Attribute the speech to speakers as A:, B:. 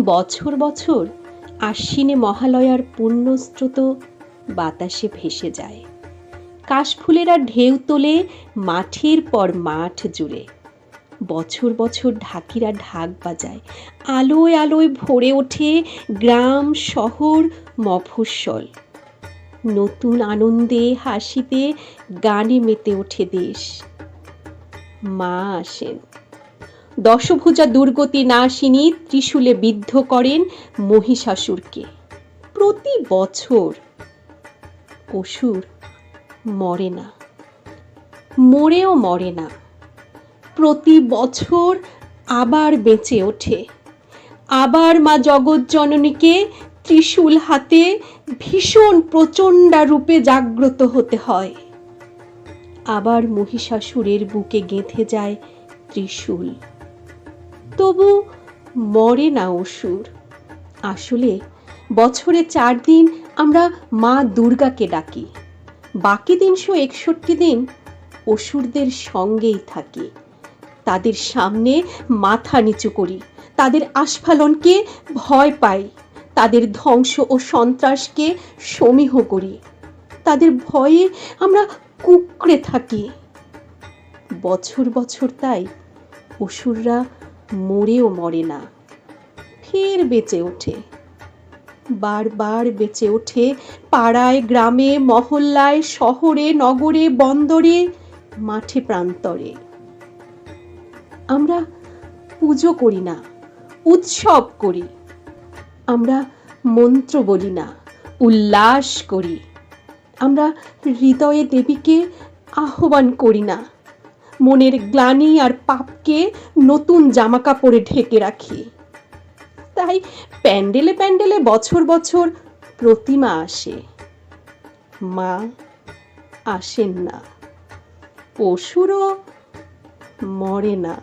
A: বছর বছর আশ্বিনে মহালয়ার পুণ্যস্রোত বাতাসে ভেসে যায়। কাশফুলেরা ঢেউ তোলে মাঠের পর মাঠ জুড়ে। বছর বছর ঢাকিরা ঢাক বাজায়, আলোয় আলোয় ভরে ওঠে গ্রাম শহর মফস্বল। নতুন আনন্দে হাসিতে গানে মেতে ওঠে দেশ। মা আসেন, দশভুজা দুর্গতি নাশিনী ত্রিশূলে বিদ্ধ করেন মহিষাসুরকে। প্রতি বছর অসুর মরে না, মরেও মরে না, প্রতি বছর আবার বেঁচে ওঠে। আবার মা জগৎজননীকে ত্রিশূল হাতে ভীষণ প্রচণ্ডা রূপে জাগ্রত হতে হয়। আবার মহিষাসুরের বুকে গেঁথে যায় ত্রিশূল। তবু মরে না অসুর। আসলে বছরে 4 দিন আমরা মা দুর্গাকে ডাকি, বাকি 361 দিন অসুরদের সঙ্গেই থাকি। তাদের সামনে মাথা নিচু করি, তাদের আস্ফালনকে ভয় পাই, তাদের ধ্বংস ও সন্ত্রাসকে সমীহ করি। তাদের ভয়ে আমরা কুঁকড়ে থাকি। বছর বছর তাই অসুররা মরেও মরে না, ফের বেঁচে ওঠে। বারবার বেঁচে ওঠে পাড়ায় গ্রামে মহল্লায় শহরে নগরে বন্দরে মাঠে প্রান্তরে। আমরা পুজো করি না, উৎসব করি। আমরা মন্ত্র বলি না, উল্লাস করি। আমরা হৃদয়ে দেবীকে আহ্বান করি না, মনের গ্লানি আর পাপকে নতুন জামা কাপড়ে ঢেকে রাখি। তাই প্যান্ডেলে প্যান্ডেলে বছর বছর প্রতিমা আসে, মা আসেন না। অসুরও মরে না।